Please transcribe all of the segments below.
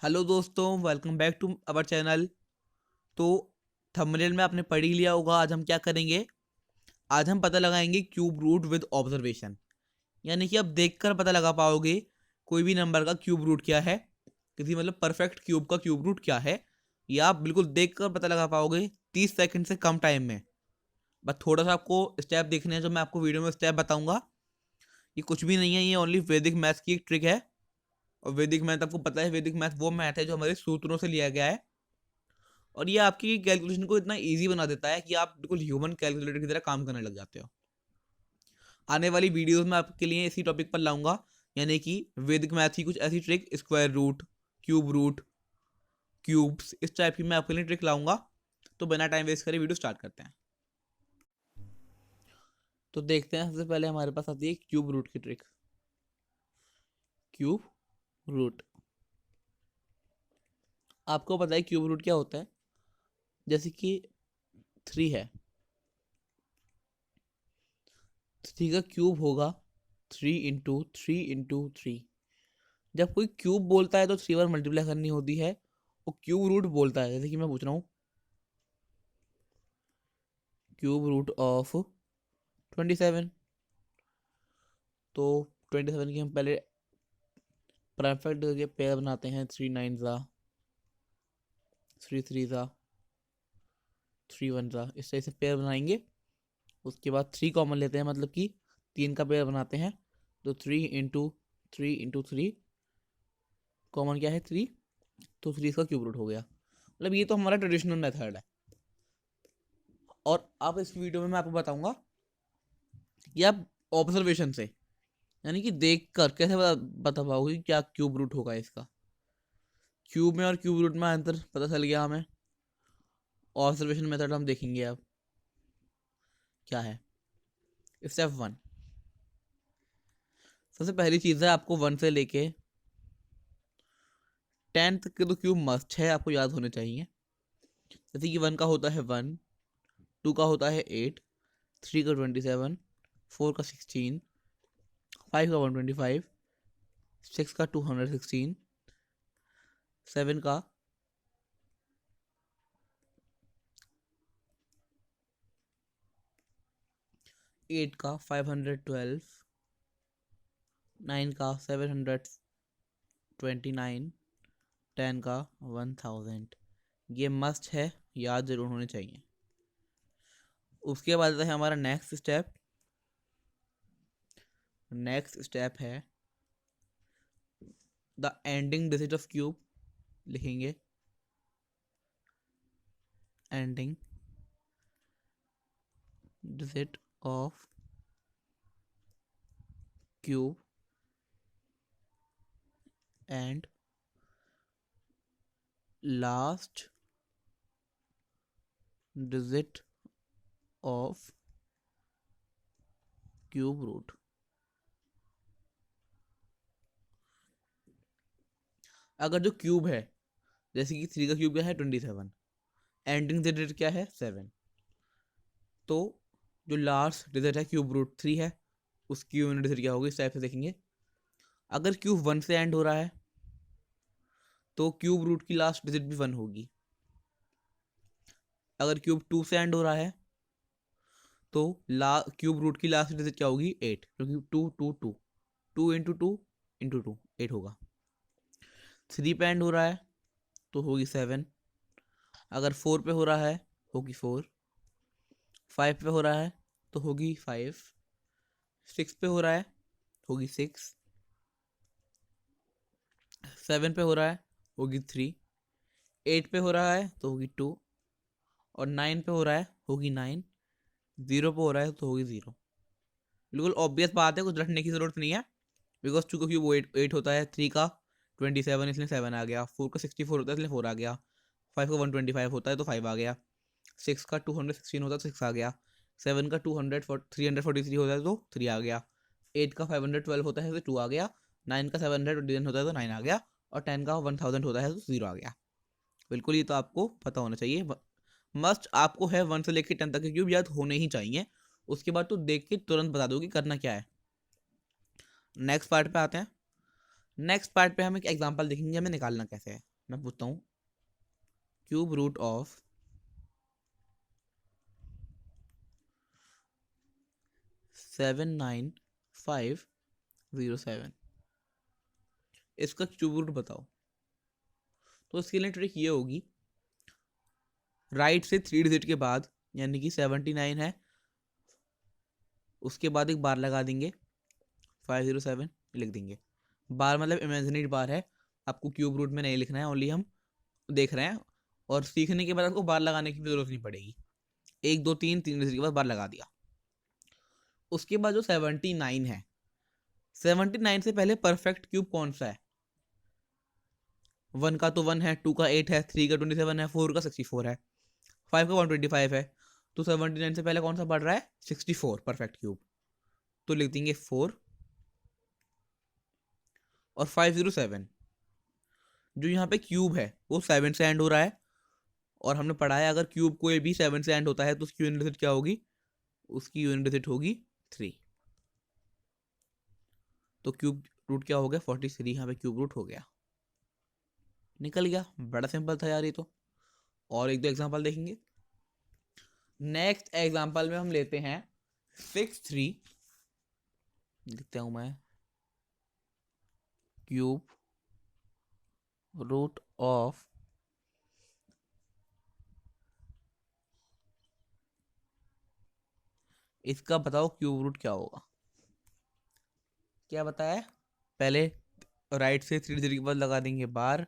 Hello दोस्तों, welcome back to our channel. तो thumbnail में आपने पढ़ ही लिया होगा। आज हम क्या करेंगे? आज हम पता लगाएंगे क्यूब रूट विद ऑब्जर्वेशन। यानी कि आप देखकर पता लगा पाओगे कोई भी नंबर का क्यूब रूट क्या है, किसी मतलब परफेक्ट क्यूब का क्यूब रूट क्या है। या आप बिल्कुल देखकर पता लगा पाओगे 30 सेकंड से कम टाइम में। बस थोड़ा सा आपको स्टेप देखने हैं जो मैं आपको वीडियो में स्टेप बताऊंगा। ये कुछ भी नहीं है, ये ओनली वैदिक मैथ्स की एक ट्रिक है। और वैदिक मैथ आपको पता है, वैदिक मैथ वो मैथ है जो हमारे सूत्रों से लिया गया है। और ये आपकी कैलकुलेशन को इतना इजी बना देता है कि आप बिल्कुल ह्यूमन कैलकुलेटर की तरह काम करने लग जाते हो। आने वाली वीडियोस में आपके लिए इसी टॉपिक पर लाऊंगा, यानी कि वैदिक मैथ की कुछ ऐसी ट्रिक, स्क्वायर रूट, क्यूब्स, इस टाइप की मैं आपके लिए ट्रिक लाऊंगा। तो बिना टाइम वेस्ट करे वीडियो स्टार्ट करते हैं। तो देखते हैं, सबसे पहले हमारे पास आती है क्यूब रूट की ट्रिक। क्यूब रूट, आपको पता है क्यूब रूट क्या होता है? जैसे कि 3 है, 3 का क्यूब होगा 3 × 3 × 3। जब कोई क्यूब बोलता है तो 3 बार मल्टीप्लाई करनी होती है। वो क्यूब रूट बोलता है, जैसे कि मैं पूछ रहा हूँ क्यूब रूट ऑफ 27। तो 27 की हम पहले परफेक्ट करके पेयर बनाते हैं। 3 9 ज़ा, 3 3 ज़ा, 3 1 ज़ा, इस तरह से पेयर बनाएंगे। उसके बाद 3 कॉमन लेते हैं, मतलब कि 3 का पेयर बनाते हैं। तो 3 × 3 × 3 कॉमन क्या है? 3। तो 3 इसका क्यूब रूट हो गया। मतलब ये तो हमारा ट्रेडिशनल मेथड है। और अब इस वीडियो में मैं आपको बताऊंगा कि आप ऑब्जर्वेशन से, यानी कि देख कर कैसे बता पाओगे कि क्या क्यूब रूट होगा इसका। क्यूब में और क्यूब रूट में अंतर पता चल गया हमें। ऑब्जर्वेशन मेथड हम देखेंगे अब क्या है। स्टेप 1, सबसे पहली चीज़ है, आपको 1 से लेके 10 तक के तो क्यूब मस्ट है, आपको याद होने चाहिए। जैसे कि 1 का होता है 1, 2 का होता है 8, 3 का 27, 4 का 16, 5 का 125, 6 का 216, 7 का 8 का 512, 9 का 729, 10 का 1000। ये मस्ट है, याद जरूर होने चाहिए। उसके बाद है हमारा नेक्स्ट स्टेप। नेक्स्ट स्टेप है the ending digit of cube. लिखेंगे ending digit of cube and last digit of cube root. अगर जो क्यूब है, जैसे कि 3 का क्यूब क्या है? 27। एंडिंग डिजिट क्या है? 7। तो जो लास्ट डिजिट है क्यूब रूट 3 है, उसकी यूनिट डिजिट क्या होगी? इस टाइप से देखेंगे। अगर क्यूब 1 से एंड हो रहा है तो क्यूब रूट की लास्ट डिजिट भी 1 होगी। अगर क्यूब 2 से एंड हो रहा है तो क्यूब रूट की लास्ट डिजिट क्या होगी? 8, क्योंकि 2 2 2, 2 × 2 × 2 8 होगा। 3 पे एंड हो रहा है तो होगी 7। अगर 4 पे हो रहा है होगी 4। 5 पे हो रहा है तो होगी 5। 6 पे हो रहा है होगी 6। 7 पे हो रहा है होगी 3। 8 पे हो रहा है तो होगी 2। और 9 पे हो रहा है होगी 9। 0 पे हो रहा है तो होगी 0। बिल्कुल ऑब्वियस बात है, कुछ रटने की जरूरत नहीं है। बिकॉज टू का क्यूब 8 होता है, 3 का 27 इसलिए 7 आ गया, 4 का 64 होता है इसलिए 4 आ गया, 5 का 125 होता है तो 5 आ गया, 6 का 216 होता है तो 6 आ गया, 7 का 343 होता है तो 3 आ गया, 8 का 512 होता है तो 2 आ गया, 9 का 729 होता है तो 9 आ गया, और 10 का 1000 होता है तो 0 आ गया। बिल्कुल, ये तो आपको पता होना चाहिए। मस्ट आपको है 1 से लेकर 10 तक के क्यूब याद होने ही चाहिए। उसके बाद तो देख के तुरंत बता दोगे करना क्या है। नेक्स्ट पार्ट पे आते हैं। नेक्स्ट पार्ट पे हम एक एग्जांपल देखेंगे हमें निकालना कैसे है। मैं पूछता हूँ क्यूब रूट ऑफ 79507, इसका क्यूब रूट बताओ। तो इसके लिए ट्रिक ये होगी, राइट से 3 डिजिट के बाद, यानी कि 79 है, उसके बाद एक बार लगा देंगे, 507 लिख देंगे। बार मतलब इमेजिनरी बार है, आपको क्यूब रूट में नहीं लिखना है, ओनली हम देख रहे हैं। और सीखने के बाद आपको बार लगाने की भी जरूरत नहीं पड़ेगी। 1 2 3 3 डिजिट के बाद बार लगा दिया। उसके बाद जो 79 है, 79 से पहले परफेक्ट क्यूब कौन सा है? 1 का तो 1 है, 2 का 8 है, 3 का 27 है, 4 का 64 है, 5 का 125 है। तो 79 से पहले कौन सा बढ़ रहा है? 64 परफेक्ट क्यूब। तो लिख देंगे 4 और 507। जो यहाँ पे क्यूब है वो 7 से एंड हो रहा है, और हमने पढ़ा है अगर क्यूब कोई भी 7 से एंड होता है तो उसकी यूनिट डिजिट क्या होगी? उसकी यूनिट डिजिट होगी 3। तो क्यूब रूट क्या हो गया? 43। यहाँ पे क्यूब रूट हो गया, निकल गया। बड़ा सिंपल था यार ये तो। और एक दो एग्जांपल देखेंगे। नेक्स्ट एग्जांपल में हम लेते हैं 6 3, लिखता हूं मैं, क्यूब रूट ऑफ इसका बताओ क्यूब रूट क्या होगा? क्या बताया? पहले राइट से 3 डिजिट के बाद लगा देंगे बार।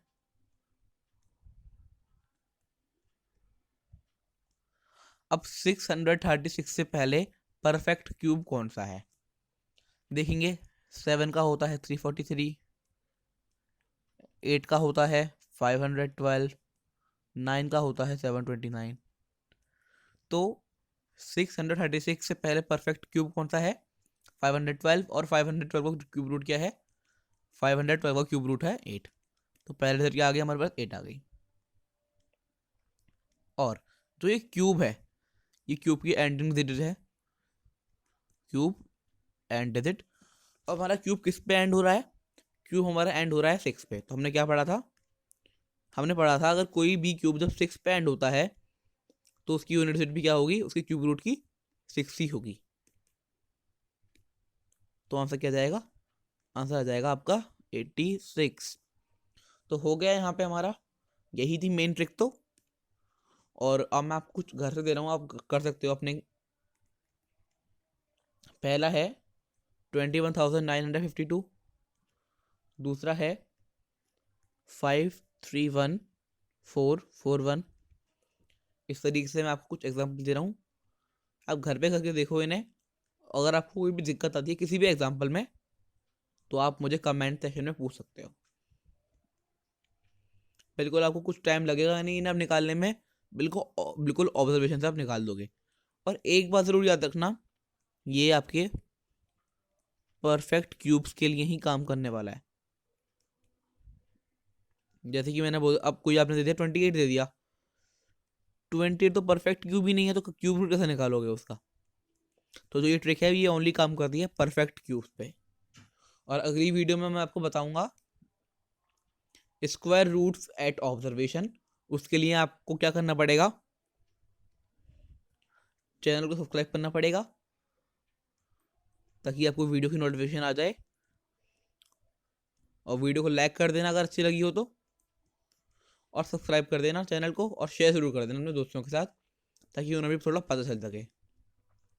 अब 636 से पहले परफेक्ट क्यूब कौन सा है? देखेंगे। 7 का होता है 343, 8 का होता है 512, 9 का होता है 729। तो 636 से पहले परफेक्ट क्यूब कौन सा है? 512, और 512 का क्यूब रूट क्या है? 512 का क्यूब रूट है 8। तो पहले डिजिट क्या आ गया हमारे पास? 8 आ गई। और जो ये क्यूब है, ये क्यूब की एंडिंग डिजिट है, क्यूब एंड डिजिट। और हमारा क्यूब किस पे एंड हो रहा है? क्यूब हमारा एंड हो रहा है 6 पे। तो हमने क्या पढ़ा था? हमने पढ़ा था अगर कोई भी क्यूब जब 6 पे एंड होता है तो उसकी यूनिट डिजिट भी क्या होगी? उसकी क्यूब रूट की 6 ही होगी। तो आंसर क्या जाएगा? आंसर आ जाएगा आपका 86। तो हो गया यहाँ पे हमारा, यही थी मेन ट्रिक तो। और अब मैं आपको कुछ घर से दे रहा हूँ, आप कर सकते हो अपने। पहला है 21,952, दूसरा है 531441। इस तरीके से मैं आपको कुछ एग्जाम्पल दे रहा हूँ, आप घर पे करके देखो इन्हें। अगर आपको कोई भी दिक्कत आती है किसी भी एग्जाम्पल में तो आप मुझे कमेंट सेक्शन में पूछ सकते हो। बिल्कुल आपको कुछ टाइम लगेगा नहीं इन्हें अब निकालने में, बिल्कुल बिल्कुल ऑब्जर्वेशन से आप निकाल दोगे। और एक बात ज़रूर याद रखना, ये आपके परफेक्ट क्यूब्स के लिए ही काम करने वाला है। जैसे कि मैंने बोल, अब कोई आपने दे दिया 28 दे दिया, 28 तो परफेक्ट क्यूब ही नहीं है, तो क्यूब रूट कैसे निकालोगे उसका? तो जो ये ट्रिक है ये ओनली काम करती है परफेक्ट क्यूब्स पे। और अगली वीडियो में मैं आपको बताऊंगा स्क्वायर रूट्स एट ऑब्जर्वेशन। उसके लिए आपको क्या करना पड़ेगा? चैनल को सब्सक्राइब करना पड़ेगा ताकि आपको वीडियो की नोटिफिकेशन आ जाए। और वीडियो को लाइक कर देना अगर अच्छी लगी हो तो, और सब्सक्राइब कर देना चैनल को, और शेयर जरूर कर देना अपने दोस्तों के साथ ताकि उन्हें भी थोड़ा पता चल सके।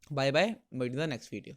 बाय बाय, मिलते हैं नेक्स्ट वीडियो।